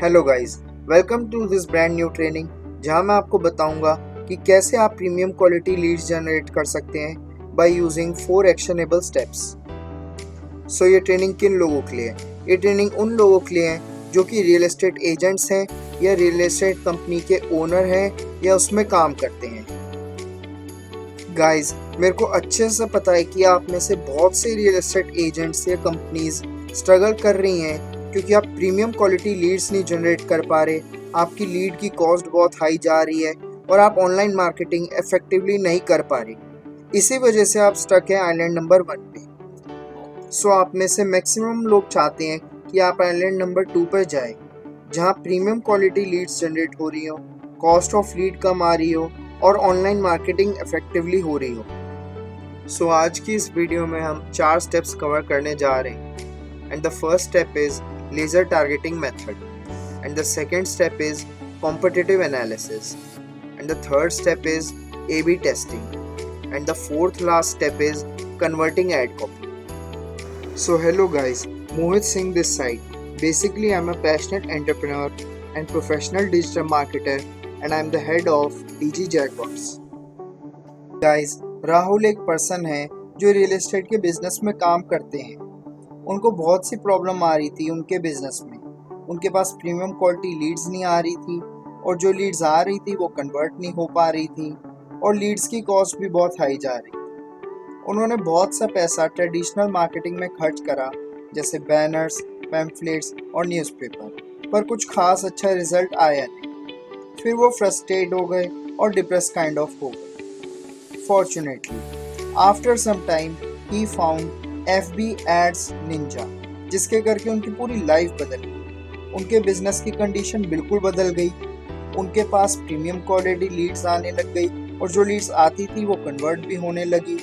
Hello guys, welcome to this brand new training जहां मैं आपको बताऊंगा कि कैसे आप प्रीमियम क्वालिटी लीड्स जनरेट कर सकते हैं बाय यूजिंग 4 एक्शनेबल स्टेप्स। सो ये ट्रेनिंग किन लोगों के लिए है? ये ट्रेनिंग उन लोगों के लिए है जो कि रियल एस्टेट एजेंट्स हैं या रियल एस्टेट कंपनी के ओनर हैं या उसमें काम करते हैं। गाइस, मेरे को अच्छे से पता है कि आप में से बहुत से रियल एस्टेट एजेंट्स या कंपनीज स्ट्रगल कर रही हैं क्योंकि आप प्रीमियम क्वालिटी लीड्स नहीं जनरेट कर पा रहे, आपकी लीड की कॉस्ट बहुत हाई जा रही है और आप ऑनलाइन मार्केटिंग इफेक्टिवली नहीं कर पा रहे। इसी वजह से आप स्टक है आइलैंड नंबर 1 पे। सो आप में से मैक्सिमम लोग चाहते हैं कि आप आइलैंड नंबर 2 पर जाएं, जहां प्रीमियम क्वालिटी लीड्स जनरेट हो रही हो, कॉस्ट ऑफ लीड कम आ रही हो और ऑनलाइन मार्केटिंग इफेक्टिवली हो रही हो। सो आज की इस वीडियो में हम 4 स्टेप्स कवर करने जा रहे हैं। And the first step is laser targeting method, and the second step is competitive analysis, and the third step is A/B testing, and the fourth last step is converting ad copy. So hello guys, Mohit Singh this side. Basically I'm a passionate entrepreneur and professional digital marketer, and I'm the head of DG Jackpots. Guys, Rahul एक person है जो real estate के business में काम करते हैं। उनको बहुत सी प्रॉब्लम आ रही थी उनके बिजनेस में। उनके पास प्रीमियम क्वालिटी लीड्स नहीं आ रही थी और जो लीड्स आ रही थी वो कन्वर्ट नहीं हो पा रही थी और लीड्स की कॉस्ट भी बहुत हाई जा रही थी। उन्होंने बहुत सा पैसा ट्रेडिशनल मार्केटिंग में खर्च करा, जैसे बैनर्स, पैम्फलेट्स और न्यूज़पेपर, पर कुछ खास अच्छा रिजल्ट आया नहीं। फिर वो फ्रस्ट्रेट हो गए और डिप्रेस काइंड ऑफ हो गए। फॉर्चुनेटली आफ्टर सम टाइम ही फाउंड FB Ads Ninja, जिसके करके उनकी पूरी लाइफ बदल गई। उनके बिजनेस की कंडीशन बिल्कुल बदल गई। उनके पास प्रीमियम क्वालिटी लीड्स आने लग गई और जो लीड्स आती थी वो कन्वर्ट भी होने लगी।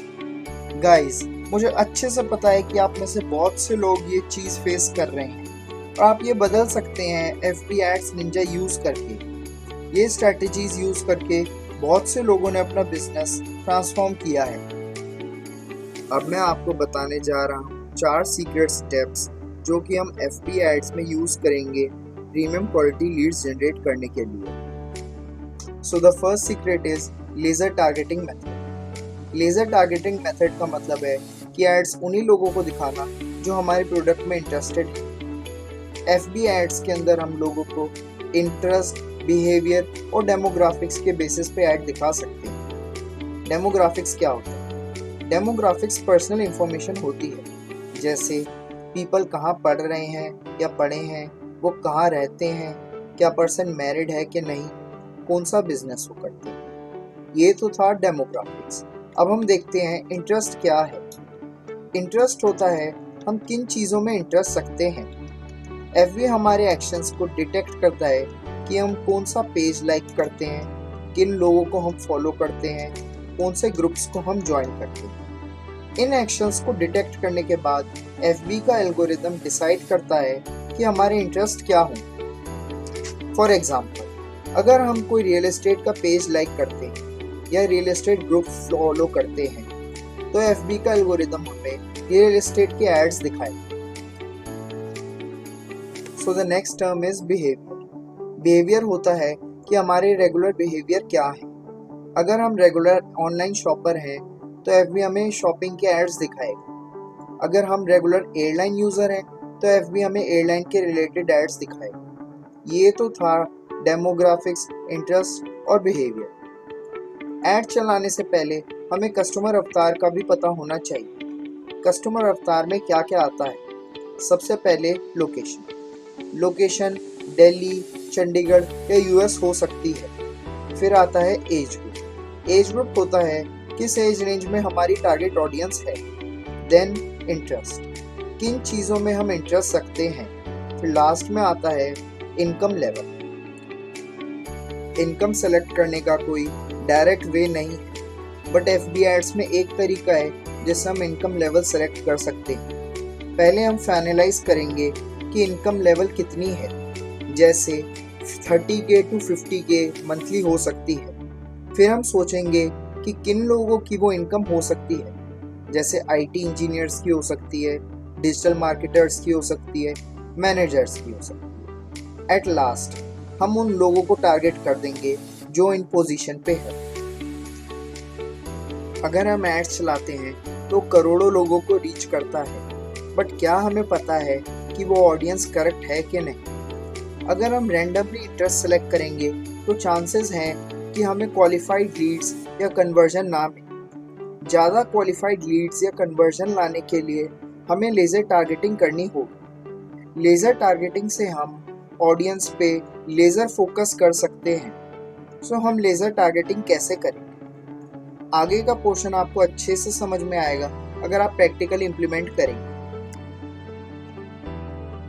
गाइस, मुझे अच्छे से पता है कि आप में से बहुत से लोग ये चीज़ फेस कर रहे हैं और आप ये बदल सकते हैं FB Ads Ninja यूज़ करके। ये स्ट्रैटेजीज यूज़ करके बहुत से लोगों ने अपना बिजनेस ट्रांसफॉर्म किया है। अब मैं आपको बताने जा रहा हूँ 4 सीक्रेट स्टेप्स जो कि हम FB एड्स में यूज़ करेंगे प्रीमियम क्वालिटी लीड्स जनरेट करने के लिए। So the first secret is laser targeting method. Laser targeting method का मतलब है कि एड्स उन्हीं लोगों को दिखाना जो हमारे प्रोडक्ट में इंटरेस्टेड है। FB एड्स के अंदर हम लोगों को इंटरेस्ट, बिहेवियर और डेमोग्राफिक्स के बेसिस पे ऐड दिखा सकते हैं। डेमोग्राफिक्स क्या होता है? डेमोग्राफिक्स पर्सनल इंफॉर्मेशन होती है, जैसे पीपल कहाँ पढ़ रहे हैं या पढ़े हैं, वो कहाँ रहते हैं, क्या पर्सन मैरिड है कि नहीं, कौन सा बिजनेस वो करते हैं। ये तो था डेमोग्राफिक्स। अब हम देखते हैं इंटरेस्ट क्या है। इंटरेस्ट होता है हम किन चीज़ों में इंटरेस्ट रखते हैं। FB हमारे एक्शंस को डिटेक्ट करता है कि हम कौन सा पेज लाइक करते हैं, किन लोगों को हम फॉलो करते हैं, कौन से ग्रुप्स को हम ज्वाइन करते हैं। इन एक्शंस को डिटेक्ट करने के बाद FB का एल्गोरिदम डिसाइड करता है कि हमारे इंटरेस्ट क्या हों। फॉर एग्जांपल, अगर हम कोई रियल एस्टेट का पेज लाइक करते हैं या रियल एस्टेट ग्रुप फॉलो करते हैं तो FB का एल्गोरिदम हमें रियल एस्टेट के एड्स दिखाएगा। So the next term is behaviour. Behaviour होता है कि हमारे रेगुलर बिहेवियर क्या है। अगर हम रेगुलर ऑनलाइन शॉपर हैं तो FB हमें शॉपिंग के एड्स दिखाएगा। अगर हम रेगुलर एयरलाइन यूज़र हैं तो FB हमें एयरलाइन के रिलेटेड एड्स दिखाएगा। ये तो था डेमोग्राफिक्स, इंटरेस्ट और बिहेवियर। एड चलाने से पहले हमें कस्टमर अवतार का भी पता होना चाहिए। कस्टमर अवतार में क्या क्या आता है? सबसे पहले लोकेशन दिल्ली, चंडीगढ़ या US हो सकती है। फिर आता है एज ग्रुप। एज ग्रुप होता है किस एज रेंज में हमारी टारगेट ऑडियंस है। देन इंटरेस्ट, किन चीज़ों में हम इंटरेस्ट रखते हैं। फिर लास्ट में आता है इनकम लेवल। इनकम सेलेक्ट करने का कोई डायरेक्ट वे नहीं है, बट FB एड्स में एक तरीका है जिससे हम इनकम लेवल सेलेक्ट कर सकते हैं। पहले हम फाइनलाइज करेंगे कि इनकम लेवल कितनी है, जैसे 30K to 50K मंथली हो सकती है। फिर हम सोचेंगे कि किन लोगों की वो इनकम हो सकती है, जैसे IT इंजीनियर्स की हो सकती है, डिजिटल मार्केटर्स की हो सकती है, मैनेजर्स की हो सकती है। एट लास्ट हम उन लोगों को टारगेट कर देंगे जो इन पोजीशन पे है। अगर हम एड्स चलाते हैं तो करोड़ों लोगों को रीच करता है, बट क्या हमें पता है कि वो ऑडियंस करेक्ट है कि नहीं? अगर हम रैंडमली इंटरेस्ट सेलेक्ट करेंगे तो चांसेस हैं कि हमें क्वालिफाइड लीड्स या कन्वर्जन ना मिले। ज़्यादा क्वालिफाइड लीड्स या कन्वर्जन लाने के लिए हमें लेज़र टारगेटिंग करनी होगी। लेज़र टारगेटिंग से हम ऑडियंस पे लेज़र फोकस कर सकते हैं। सो हम लेज़र टारगेटिंग कैसे करें? आगे का पोर्शन आपको अच्छे से समझ में आएगा अगर आप प्रैक्टिकली इम्प्लीमेंट करेंगे।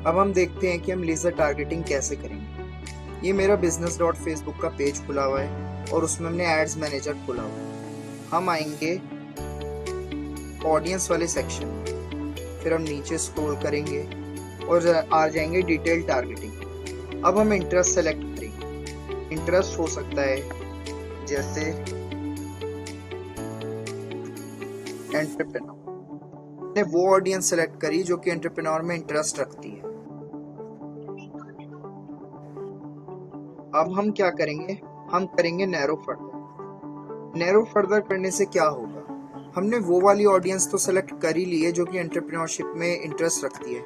अब हम देखते हैं कि हम लेज़र टारगेटिंग कैसे करेंगे। ये मेरा business.facebook का पेज खुला हुआ है और उसमें हमने एड्स मैनेजर खोला हुआ है। हम आएंगे ऑडियंस वाले सेक्शन में, फिर हम नीचे स्क्रॉल करेंगे और आ जाएंगे डिटेल टारगेटिंग। अब हम इंटरेस्ट सेलेक्ट करेंगे। इंटरेस्ट हो सकता है जैसे एंटरप्रेन्योर, ने वो ऑडियंस सेलेक्ट करी जो कि एंटरप्रेन्योर में इंटरेस्ट रखती है। अब हम क्या करेंगे? हम करेंगे नैरो फर्दर। नैरो फर्दर करने से क्या होगा? हमने वो वाली ऑडियंस तो सेलेक्ट कर ही ली है जो कि एंटरप्रेन्योरशिप में इंटरेस्ट रखती है,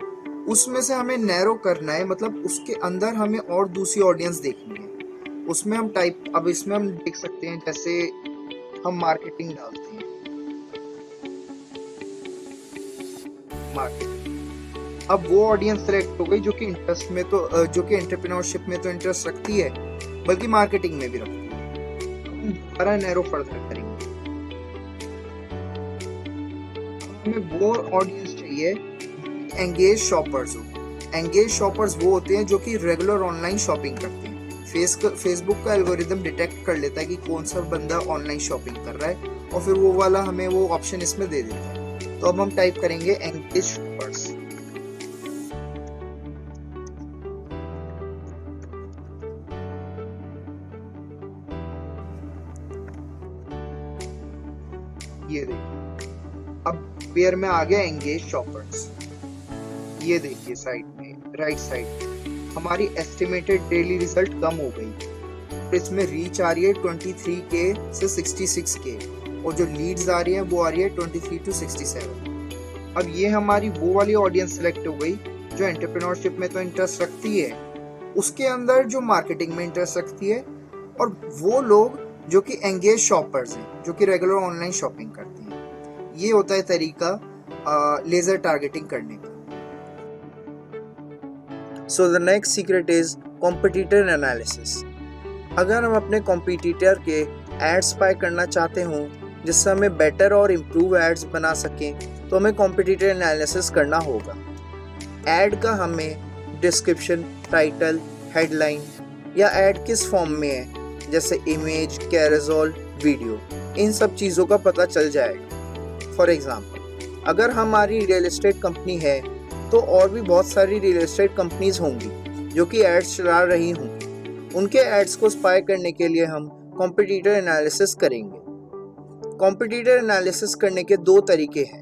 उसमें से हमें नैरो करना है, मतलब उसके अंदर हमें और दूसरी ऑडियंस देखनी है। उसमें हम अब इसमें हम देख सकते हैं, जैसे हम मार्केटिंग डालते हैं, मार्केटिंग। अब वो ऑडियंस सेलेक्ट हो गई जो कि इंटरेस्ट में तो जो कि एंटरप्रेन्योरशिप में तो इंटरेस्ट रखती है, बल्कि मार्केटिंग में भी रखती है। हम दोबारा नैरो फर्दर करेंगे। हमें वो ऑडियंस चाहिए एंगेज शॉपर्स हो। एंगेज शॉपर्स वो होते हैं जो कि रेगुलर ऑनलाइन शॉपिंग करते हैं। फेसबुक का एल्गोरिदम डिटेक्ट कर लेता है कि कौन सा बंदा ऑनलाइन शॉपिंग कर रहा है और फिर वो वाला हमें वो ऑप्शन इसमें दे देता है। तो अब हम टाइप करेंगे एंगेज शॉपर्स। ये देखिए, अब पेयर में आ गया एंगेज शॉपर्स। ये देखिए साइड में, राइट साइड हमारी एस्टिमेटेड डेली रिजल्ट कम हो गई। इसमें रीच आ रही है 23K से 66K और जो लीड्स आ रही है वो आ रही है 23 to 67। अब ये हमारी वो वाली ऑडियंस सेलेक्ट हो गई जो एंटरप्रेन्योरशिप में तो इंटरेस्ट रखती है, उसके अंदर जो मार्केटिंग में इंटरेस्ट रखती है, और वो लोग जो कि एंगेज शॉपर्स हैं जो कि रेगुलर ऑनलाइन शॉपिंग करते हैं। ये होता है तरीका लेजर टारगेटिंग करने का। So the next secret is competitor analysis. अगर हम अपने कॉम्पिटिटर के एड्स बाय करना चाहते हों जिससे हमें बेटर और इम्प्रूव एड्स बना सकें, तो हमें कॉम्पिटिटर एनालिसिस करना होगा। एड का हमें डिस्क्रिप्शन, टाइटल, हेडलाइन या एड किस फॉर्म में है, जैसे इमेज, कैरोसेल, वीडियो, इन सब चीज़ों का पता चल जाएगा। फॉर एग्जाम्पल, अगर हमारी रियल एस्टेट कंपनी है तो और भी बहुत सारी रियल एस्टेट कंपनीज होंगी जो कि एड्स चला रही होंगी। उनके एड्स को स्पाई करने के लिए हम कॉम्पिटिटर एनालिसिस करेंगे। कॉम्पिटिटर एनालिसिस करने के दो तरीके हैं।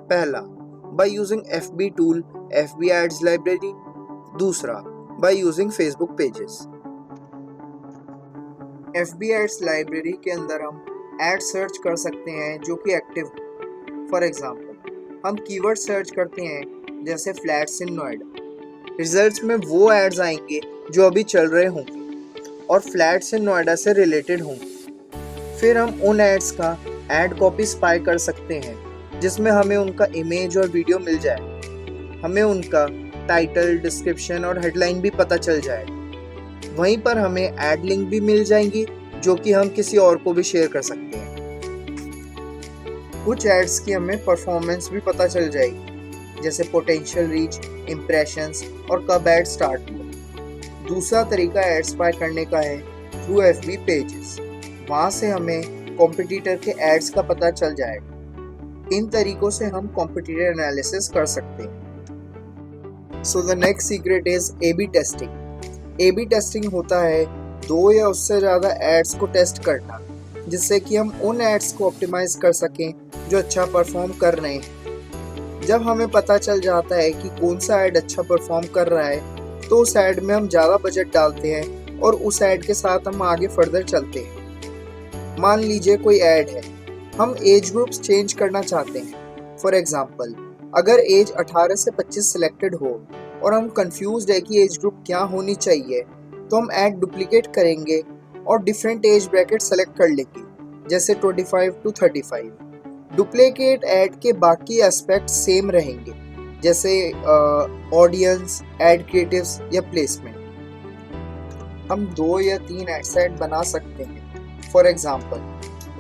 पहला, by using FB tool, FB ads library. दूसरा, by using Facebook pages. FB ads library के अंदर हम एड सर्च कर सकते हैं जो कि एक्टिव हो। फॉर एग्जाम्पल, हम कीवर्ड सर्च करते हैं जैसे फ्लैट्स इन नोएडा। रिजल्ट्स में वो एड्स आएंगे जो अभी चल रहे होंगे और फ्लैट्स इन नोएडा से रिलेटेड होंगे। फिर हम उन एड्स का एड कॉपी स्पाई कर सकते हैं जिसमें हमें उनका इमेज और वीडियो मिल जाए। हमें उनका टाइटल, डिस्क्रिप्शन और हेडलाइन भी पता चल जाए। वहीं पर हमें एड लिंक भी मिल जाएंगी जो कि हम किसी और को भी शेयर कर सकते हैं। कुछ एड्स की हमें परफॉर्मेंस भी पता चल जाएगी, जैसे पोटेंशियल रीच, इम्प्रेशंस और कब एड स्टार्ट हुआ। दूसरा तरीका एड स्पाई करने का है थ्रू FB पेजेस। वहाँ से हमें कॉम्पिटिटर के एड्स का पता चल जाएगा। इन तरीकों से हम कॉम्पिटिटर एनालिसिस कर सकते हैं। So the next secret is A/B testing. A/B testing होता है 2 या उससे ज़्यादा एड्स को टेस्ट करना, जिससे कि हम उन एड्स को ऑप्टिमाइज कर सकें जो अच्छा परफॉर्म कर रहे हैं। जब हमें पता चल जाता है कि कौन सा ऐड अच्छा परफॉर्म कर रहा है, तो तो उस ऐड में हम ज़्यादा बजट डालते हैं और उस ऐड के साथ हम आगे फर्दर चलते हैं। मान लीजिए कोई ऐड है, हम एज ग्रुप्स चेंज करना चाहते हैं। फॉर एग्जांपल, अगर एज 18 से 25 सिलेक्टेड हो और हम कंफ्यूज्ड है कि एज ग्रुप क्या होनी चाहिए, तो हम ऐड डुप्लीकेट करेंगे और डिफरेंट एज ब्रैकेट सेलेक्ट कर लेंगे, जैसे 25 टू 35। डुप्लीकेट ऐड के बाकी एस्पेक्ट सेम रहेंगे, जैसे ऑडियंस, ऐड क्रिएटिव्स या प्लेसमेंट। हम 2 या 3 एड सेट बना सकते हैं। For example,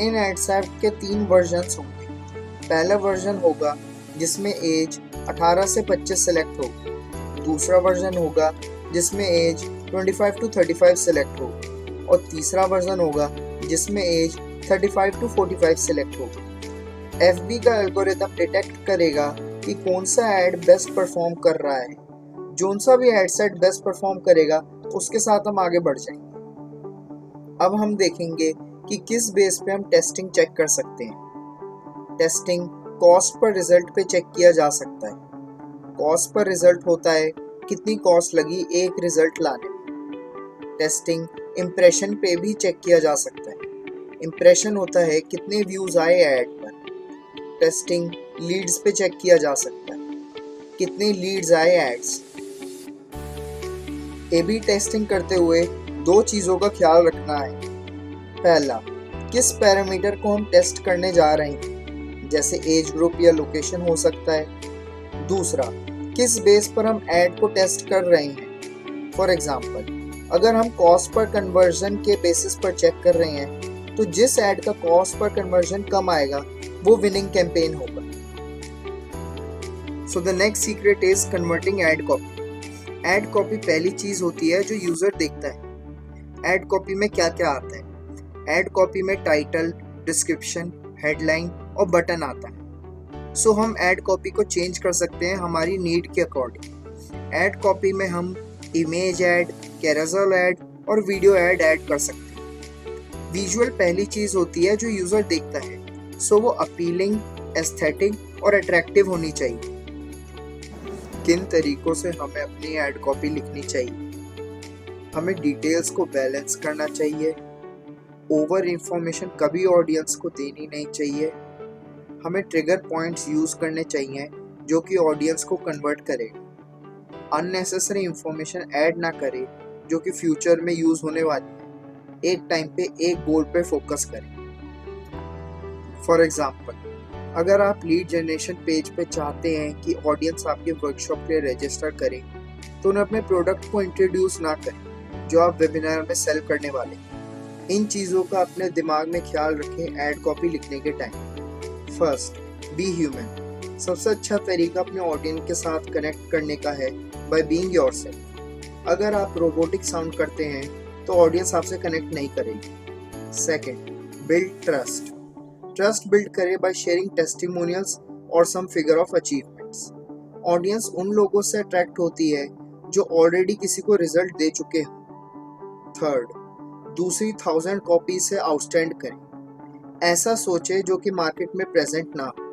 in ad set के 3 वर्जन्स होंगे। पहला वर्जन होगा जिसमें एज 18 से 25 सेलेक्ट होगी, दूसरा वर्जन होगा जिसमें एज 25 टू 35 सेलेक्ट होगी और तीसरा वर्जन होगा जिसमें एज 35 टू 45 सेलेक्ट होगी। एफबी का एल्गोरिथम डिटेक्ट करेगा कि कौन सा ऐड बेस्ट परफॉर्म कर रहा है। जोन सा भी ऐड सेट बेस्ट परफॉर्म करेगा उसके साथ हम आगे बढ़ जाएंगे। अब हम देखेंगे कि किस बेस पे हम टेस्टिंग चेक कर सकते हैं। टेस्टिंग कॉस्ट पर रिजल्ट पे चेक किया जा सकता है। कॉस्ट पर रिजल्ट होता है कितनी कॉस्ट लगी एक रिजल्ट लाने में। टेस्टिंग इम्प्रेशन पे भी चेक किया जा सकता है। इम्प्रेशन होता है कितने व्यूज आए ऐड पर। टेस्टिंग लीड्स पे चेक किया जा सकता है, कितने लीड्स आए एड्स। ए/बी टेस्टिंग करते हुए 2 चीज़ों का ख्याल रखना है। पहला, किस पैरामीटर को हम टेस्ट करने जा रहे हैं, जैसे एज ग्रुप या लोकेशन हो सकता है। दूसरा, किस बेस पर हम ऐड को टेस्ट कर रहे हैं। फॉर एग्जांपल, अगर हम कॉस्ट पर कन्वर्जन के बेसिस पर चेक कर रहे हैं, तो जिस ऐड का कॉस्ट पर कन्वर्जन कम आएगा वो विनिंग कैंपेन होगा। So the next secret is converting add copy. Add copy पहली चीज होती है जो यूजर देखता है। ऐड कॉपी में क्या क्या आता है? ऐड कॉपी में टाइटल, डिस्क्रिप्शन, हेडलाइन और बटन आता है। सो हम ऐड कॉपी को चेंज कर सकते हैं हमारी नीड के अकॉर्डिंग। ऐड कॉपी में हम इमेज ऐड, कैरोसेल ऐड और वीडियो ऐड कर सकते हैं। विजुअल पहली चीज होती है जो यूजर देखता है, सो वो अपीलिंग, एस्थेटिक और अट्रैक्टिव होनी चाहिए। किन तरीकों से हमें अपनी ऐड कॉपी लिखनी चाहिए? हमें डिटेल्स को बैलेंस करना चाहिए। ओवर इंफॉर्मेशन कभी ऑडियंस को देनी नहीं चाहिए। हमें ट्रिगर पॉइंट्स यूज करने चाहिए जो कि ऑडियंस को कन्वर्ट करेगा। अननेसेसरी इंफॉर्मेशन ऐड ना करें जो कि फ्यूचर में यूज होने वाली है। एक टाइम पे एक गोल पे फोकस करें। फॉर एग्जाम्पल, अगर आप लीड जनरेशन पेज पे चाहते हैं कि ऑडियंस आपके वर्कशॉप के लिए रजिस्टर करें, तो उन्हें अपने प्रोडक्ट को इंट्रोड्यूस ना करें जो आप वेबिनार में सेल करने वाले हैं। इन चीज़ों का अपने दिमाग में ख्याल रखें ऐड कॉपी लिखने के टाइम। First, be human. सबसे अच्छा तरीका अपने ऑडियंस के साथ कनेक्ट करने का है बाय बीइंग योरसेल्फ। अगर आप रोबोटिक साउंड करते हैं तो ऑडियंस आपसे कनेक्ट नहीं करेगी। Second, build trust. Trust build करें बाय शेयरिंग टेस्टिमोनियल्स और सम फिगर ऑफ अचीवमेंट्स। ऑडियंस उन लोगों से अट्रैक्ट होती है जो ऑलरेडी किसी को रिजल्ट दे चुके हों। थर्ड, दूसरी 1000 कॉपी से आउटस्टैंड करें। ऐसा सोचे जो कि मार्केट में प्रेजेंट ना हो।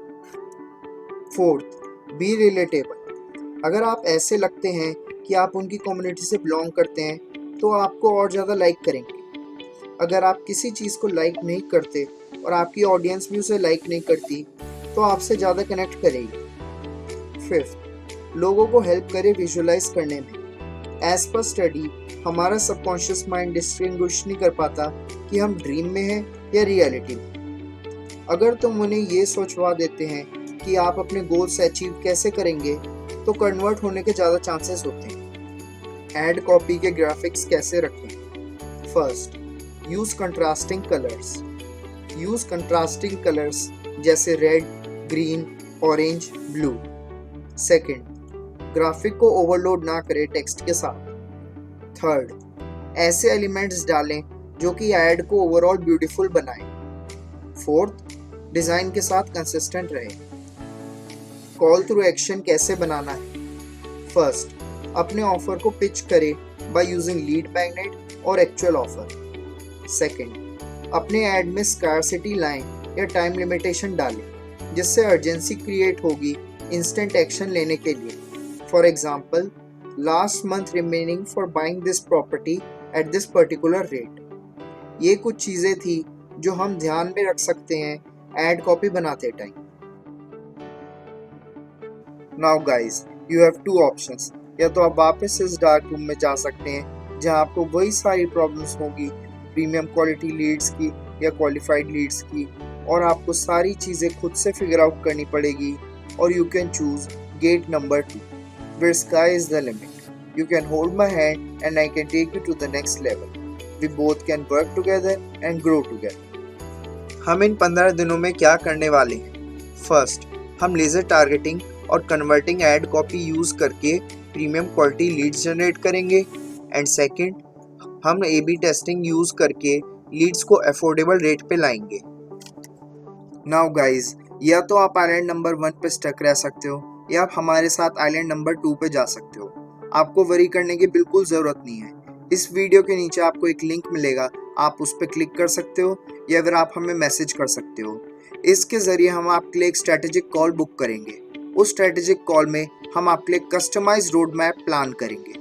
Fourth, be relatable. अगर आप ऐसे लगते हैं कि आप उनकी कम्युनिटी से बिलोंग करते हैं तो आपको और ज़्यादा लाइक करेंगे। अगर आप किसी चीज़ को लाइक नहीं करते और आपकी ऑडियंस भी उसे लाइक नहीं करती तो आपसे ज़्यादा कनेक्ट करेगी। फिफ्थ, लोगों को हेल्प करें विजुअलाइज करने में। एज पर स्टडी, हमारा सबकॉन्शियस माइंड डिस्टिंग्विश नहीं कर पाता कि हम ड्रीम में हैं या रियलिटी में। अगर तुम उन्हें ये सोचवा देते हैं कि आप अपने गोल से अचीव कैसे करेंगे, तो कन्वर्ट होने के ज़्यादा चांसेस होते हैं। ऐड कॉपी के ग्राफिक्स कैसे रखें? First, use contrasting colours. Use contrasting colours जैसे red, green, orange, blue. Second, graphic को ओवरलोड ना करें टेक्स्ट के साथ। थर्ड, ऐसे एलिमेंट्स डालें जो कि ऐड को ओवरऑल ब्यूटीफुल बनाए। फोर्थ, डिज़ाइन के साथ कंसिस्टेंट रहे। कॉल थ्रू एक्शन कैसे बनाना है? फर्स्ट, अपने ऑफर को पिच करें बाय यूजिंग लीड मैग्नेट और एक्चुअल ऑफर। सेकेंड, अपने ऐड में स्कार्सिटी लाएं या टाइम लिमिटेशन डालें जिससे अर्जेंसी क्रिएट होगी इंस्टेंट एक्शन लेने के लिए। For example, last month remaining for buying this property at this particular rate. ये कुछ चीज़ें थी जो हम ध्यान में रख सकते हैं एड कॉपी बनाते time. Now guys, you have two options. या तो आप वापस इस डार्क रूम में जा सकते हैं जहां आपको वही सारी प्रॉब्लम्स होगी प्रीमियम क्वालिटी लीड्स की या क्वालिफाइड लीड्स की, और आपको सारी चीज़ें खुद से फिगर आउट करनी पड़ेगी। और you can choose gate number 2 where sky is the limit. You can hold my hand and I can take you to the next level. We both can work together and grow together. हम इन 15 दिनों में क्या करने वाले हैं? First, हम laser targeting और converting ad copy use करके प्रीमियम क्वालिटी लीड्स जनरेट करेंगे। एंड सेकंड, हम ए बी टेस्टिंग यूज़ करके लीड्स को अफोर्डेबल रेट पे लाएंगे। नाउ गाइज, या तो आप आइलैंड नंबर 1 पे स्टक रह सकते हो या आप हमारे साथ आइलैंड नंबर 2 पे जा सकते हो। आपको वरी करने की बिल्कुल ज़रूरत नहीं है। इस वीडियो के नीचे आपको एक लिंक मिलेगा, आप उस पर क्लिक कर सकते हो या फिर आप हमें मैसेज कर सकते हो। इसके ज़रिए हम आपके लिए एक स्ट्रेटेजिक कॉल बुक करेंगे। उस स्ट्रेटेजिक कॉल में हम आपके लिए कस्टमाइज रोड मैप प्लान करेंगे।